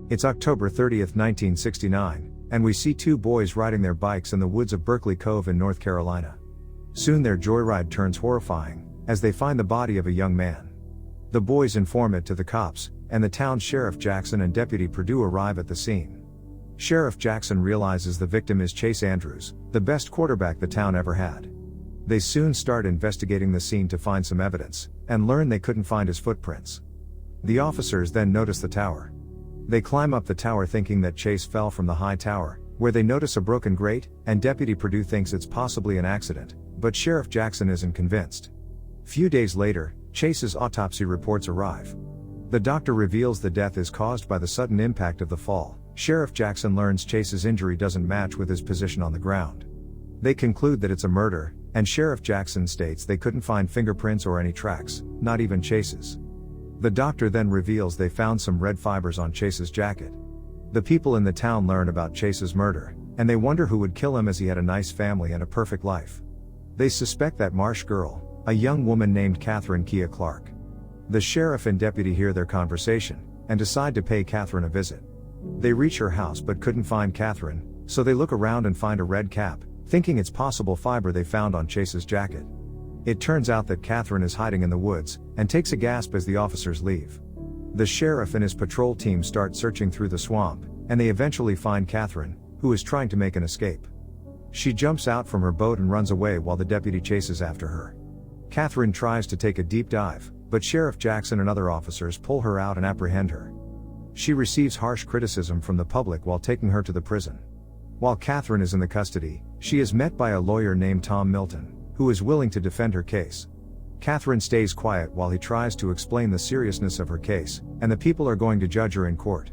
It's October 30th, 1969, and we see two boys riding their bikes in the woods of Berkeley Cove in North Carolina. Soon their joyride turns horrifying, as they find the body of a young man. The boys inform it to the cops, and the town's Sheriff Jackson and Deputy Perdue arrive at the scene. Sheriff Jackson realizes the victim is Chase Andrews, the best quarterback the town ever had. They soon start investigating the scene to find some evidence, and learn they couldn't find his footprints. The officers then notice the tower. They climb up the tower thinking that Chase fell from the high tower, where they notice a broken grate, and Deputy Perdue thinks it's possibly an accident, but Sheriff Jackson isn't convinced. Few days later, Chase's autopsy reports arrive. The doctor reveals the death is caused by the sudden impact of the fall. Sheriff Jackson learns Chase's injury doesn't match with his position on the ground. They conclude that it's a murder, and Sheriff Jackson states they couldn't find fingerprints or any tracks, not even Chase's. The doctor then reveals they found some red fibers on Chase's jacket. The people in the town learn about Chase's murder, and they wonder who would kill him as he had a nice family and a perfect life. They suspect that Marsh girl, a young woman named Catherine Kia Clark. The sheriff and deputy hear their conversation, and decide to pay Catherine a visit. They reach her house but couldn't find Catherine, so they look around and find a red cap, thinking it's possible fiber they found on Chase's jacket. It turns out that Catherine is hiding in the woods, and takes a gasp as the officers leave. The sheriff and his patrol team start searching through the swamp, and they eventually find Catherine, who is trying to make an escape. She jumps out from her boat and runs away while the deputy chases after her. Catherine tries to take a deep dive, but Sheriff Jackson and other officers pull her out and apprehend her. She receives harsh criticism from the public while taking her to the prison. While Catherine is in the custody, she is met by a lawyer named Tom Milton, who is willing to defend her case. Catherine stays quiet while he tries to explain the seriousness of her case, and the people are going to judge her in court.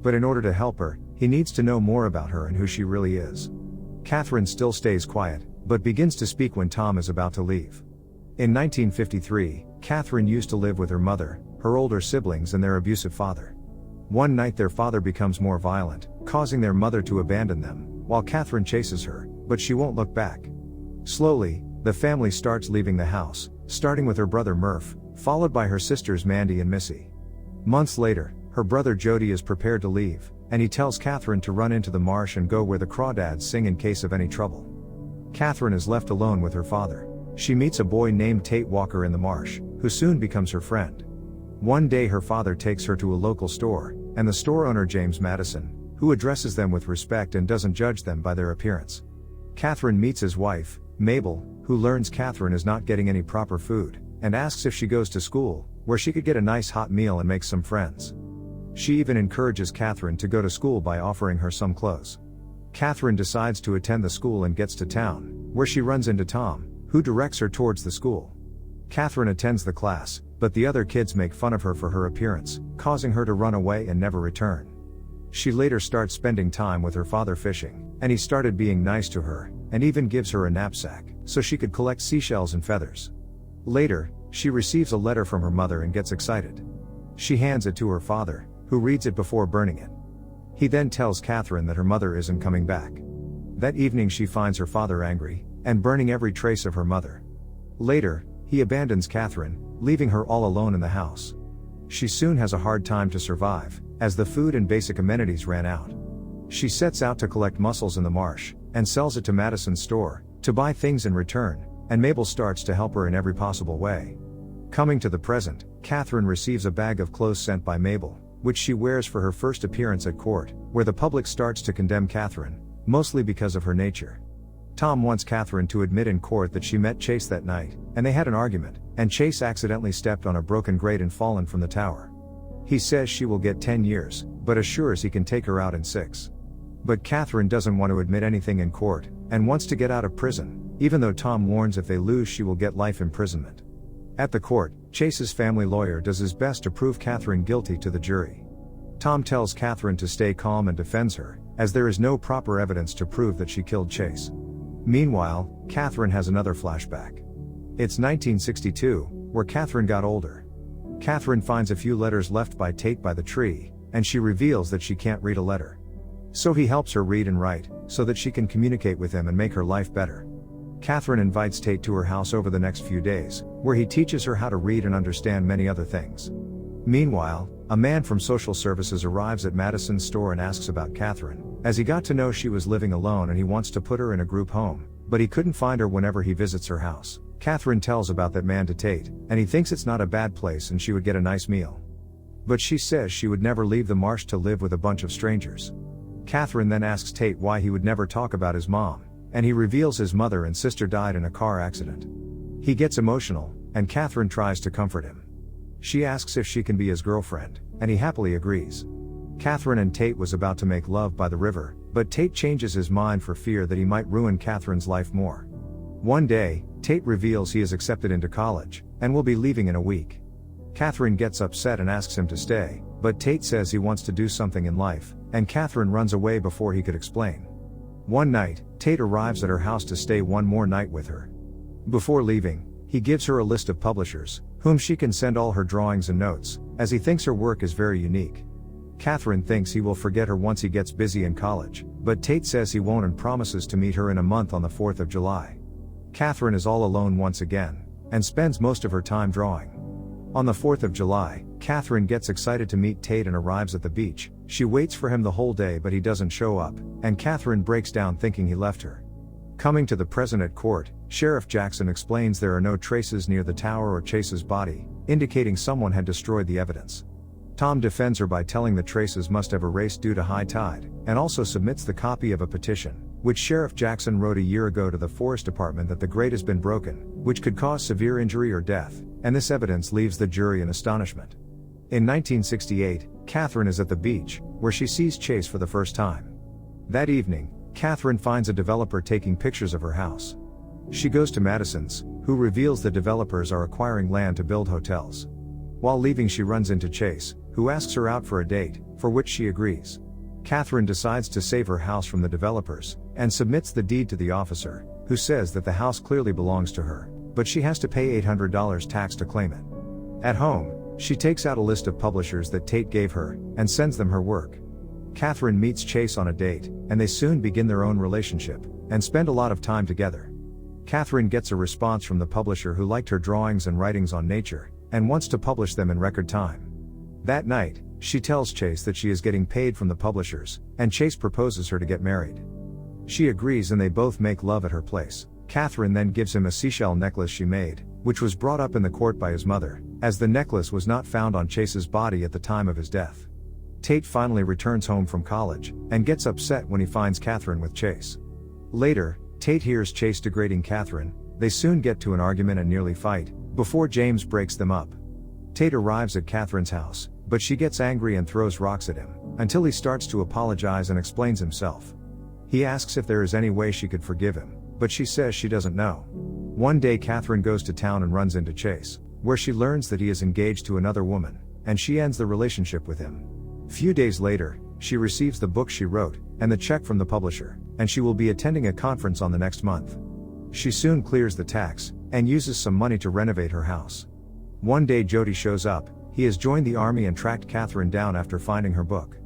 But in order to help her, he needs to know more about her and who she really is. Catherine still stays quiet, but begins to speak when Tom is about to leave. In 1953, Catherine used to live with her mother, her older siblings and their abusive father. One night their father becomes more violent, causing their mother to abandon them, while Catherine chases her, but she won't look back. Slowly, the family starts leaving the house, starting with her brother Murph, followed by her sisters Mandy and Missy. Months later, her brother Jody is prepared to leave, and he tells Catherine to run into the marsh and go where the crawdads sing in case of any trouble. Catherine is left alone with her father. She meets a boy named Tate Walker in the marsh, who soon becomes her friend. One day her father takes her to a local store, and the store owner James Madison, who addresses them with respect and doesn't judge them by their appearance. Catherine meets his wife, Mabel, who learns Catherine is not getting any proper food, and asks if she goes to school, where she could get a nice hot meal and make some friends. She even encourages Catherine to go to school by offering her some clothes. Catherine decides to attend the school and gets to town, where she runs into Tom, who directs her towards the school. Catherine attends the class, but the other kids make fun of her for her appearance, causing her to run away and never return. She later starts spending time with her father fishing, and he started being nice to her, and even gives her a knapsack, so she could collect seashells and feathers. Later, she receives a letter from her mother and gets excited. She hands it to her father, who reads it before burning it. He then tells Catherine that her mother isn't coming back. That evening she finds her father angry, and burning every trace of her mother. Later, he abandons Catherine, leaving her all alone in the house. She soon has a hard time to survive, as the food and basic amenities ran out. She sets out to collect mussels in the marsh, and sells it to Madison's store, to buy things in return, and Mabel starts to help her in every possible way. Coming to the present, Catherine receives a bag of clothes sent by Mabel, which she wears for her first appearance at court, where the public starts to condemn Catherine, mostly because of her nature. Tom wants Catherine to admit in court that she met Chase that night, and they had an argument, and Chase accidentally stepped on a broken grate and fallen from the tower. He says she will get 10 years, but assures he can take her out in 6. But Catherine doesn't want to admit anything in court, and wants to get out of prison, even though Tom warns if they lose she will get life imprisonment. At the court, Chase's family lawyer does his best to prove Catherine guilty to the jury. Tom tells Catherine to stay calm and defends her, as there is no proper evidence to prove that she killed Chase. Meanwhile, Catherine has another flashback. It's 1962, where Catherine got older. Catherine finds a few letters left by Tate by the tree, and she reveals that she can't read a letter. So he helps her read and write, so that she can communicate with him and make her life better. Catherine invites Tate to her house over the next few days, where he teaches her how to read and understand many other things. Meanwhile, a man from social services arrives at Madison's store and asks about Catherine, as he got to know she was living alone and he wants to put her in a group home, but he couldn't find her whenever he visits her house. Catherine tells about that man to Tate, and he thinks it's not a bad place and she would get a nice meal. But she says she would never leave the marsh to live with a bunch of strangers. Catherine then asks Tate why he would never talk about his mom, and he reveals his mother and sister died in a car accident. He gets emotional, and Catherine tries to comfort him. She asks if she can be his girlfriend, and he happily agrees. Catherine and Tate was about to make love by the river, but Tate changes his mind for fear that he might ruin Catherine's life more. One day, Tate reveals he is accepted into college, and will be leaving in a week. Catherine gets upset and asks him to stay, but Tate says he wants to do something in life, and Catherine runs away before he could explain. One night, Tate arrives at her house to stay one more night with her. Before leaving, he gives her a list of publishers, whom she can send all her drawings and notes, as he thinks her work is very unique. Catherine thinks he will forget her once he gets busy in college, but Tate says he won't and promises to meet her in a month on the 4th of July. Catherine is all alone once again, and spends most of her time drawing. On the 4th of July, Catherine gets excited to meet Tate and arrives at the beach. She waits for him the whole day but he doesn't show up, and Catherine breaks down thinking he left her. Coming to the present at court, Sheriff Jackson explains there are no traces near the tower or Chase's body, indicating someone had destroyed the evidence. Tom defends her by telling the traces must have erased due to high tide, and also submits the copy of a petition, which Sheriff Jackson wrote a year ago to the Forest Department that the grate has been broken, which could cause severe injury or death, and this evidence leaves the jury in astonishment. In 1968, Catherine is at the beach, where she sees Chase for the first time. That evening, Catherine finds a developer taking pictures of her house. She goes to Madison's, who reveals the developers are acquiring land to build hotels. While leaving she runs into Chase, who asks her out for a date, for which she agrees. Catherine decides to save her house from the developers, and submits the deed to the officer, who says that the house clearly belongs to her, but she has to pay $800 tax to claim it. At home, she takes out a list of publishers that Tate gave her, and sends them her work. Catherine meets Chase on a date, and they soon begin their own relationship, and spend a lot of time together. Catherine gets a response from the publisher who liked her drawings and writings on nature, and wants to publish them in record time. That night, she tells Chase that she is getting paid from the publishers, and Chase proposes her to get married. She agrees and they both make love at her place. Catherine then gives him a seashell necklace she made, which was brought up in the court by his mother, as the necklace was not found on Chase's body at the time of his death. Tate finally returns home from college, and gets upset when he finds Catherine with Chase. Later, Tate hears Chase degrading Catherine. They soon get to an argument and nearly fight, before James breaks them up. Tate arrives at Catherine's house, but she gets angry and throws rocks at him, until he starts to apologize and explains himself. He asks if there is any way she could forgive him, but she says she doesn't know. One day Catherine goes to town and runs into Chase, where she learns that he is engaged to another woman, and she ends the relationship with him. Few days later, she receives the book she wrote, and the check from the publisher, and she will be attending a conference on the next month. She soon clears the tax, and uses some money to renovate her house. One day Jody shows up. He has joined the army and tracked Catherine down after finding her book.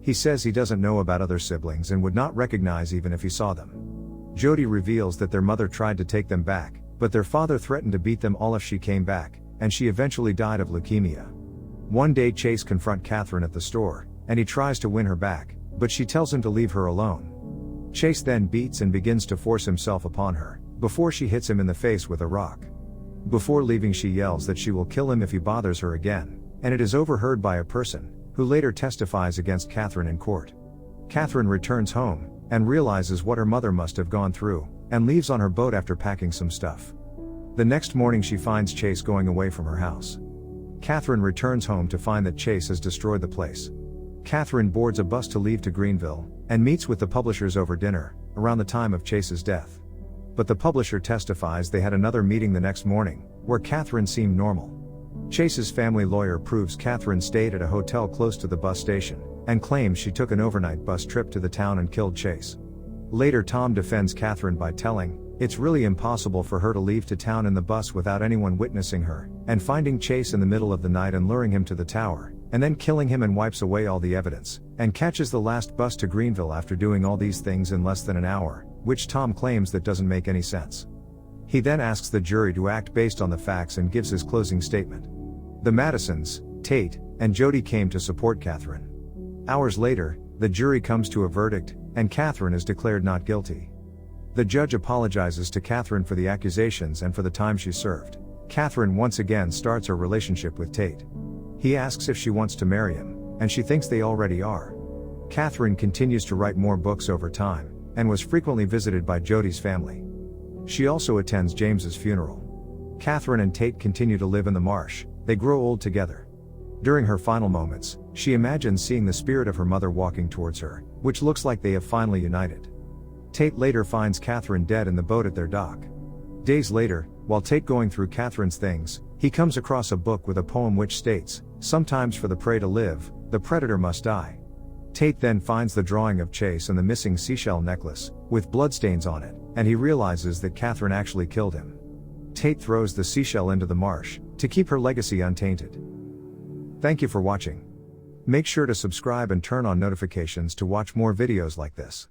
He says he doesn't know about other siblings and would not recognize even if he saw them. Jody reveals that their mother tried to take them back, but their father threatened to beat them all if she came back, and she eventually died of leukemia. One day Chase confronts Catherine at the store, and he tries to win her back, but she tells him to leave her alone. Chase then beats and begins to force himself upon her, before she hits him in the face with a rock. Before leaving she yells that she will kill him if he bothers her again, and it is overheard by a person, who later testifies against Catherine in court. Catherine returns home, and realizes what her mother must have gone through, and leaves on her boat after packing some stuff. The next morning she finds Chase going away from her house. Catherine returns home to find that Chase has destroyed the place. Catherine boards a bus to leave to Greenville, and meets with the publishers over dinner, around the time of Chase's death. But the publisher testifies they had another meeting the next morning, where Catherine seemed normal. Chase's family lawyer proves Catherine stayed at a hotel close to the bus station, and claims she took an overnight bus trip to the town and killed Chase. Later Tom defends Catherine by telling, it's really impossible for her to leave to town in the bus without anyone witnessing her, and finding Chase in the middle of the night and luring him to the tower, and then killing him and wipes away all the evidence, and catches the last bus to Greenville after doing all these things in less than an hour, which Tom claims that doesn't make any sense. He then asks the jury to act based on the facts and gives his closing statement. The Madisons, Tate and Jody came to support Catherine. Hours later, the jury comes to a verdict, and Catherine is declared not guilty. The judge apologizes to Catherine for the accusations and for the time she served. Catherine once again starts her relationship with Tate. He asks if she wants to marry him, and she thinks they already are. Catherine continues to write more books over time, and was frequently visited by Jody's family. She also attends James's funeral. Catherine and Tate continue to live in the marsh. They grow old together. During her final moments, she imagines seeing the spirit of her mother walking towards her, which looks like they have finally united. Tate later finds Catherine dead in the boat at their dock. Days later, while Tate going through Catherine's things, he comes across a book with a poem which states, "Sometimes for the prey to live, the predator must die." Tate then finds the drawing of Chase and the missing seashell necklace, with bloodstains on it, and he realizes that Catherine actually killed him. Tate throws the seashell into the marsh, to keep her legacy untainted. Thank you for watching. Make sure to subscribe and turn on notifications to watch more videos like this.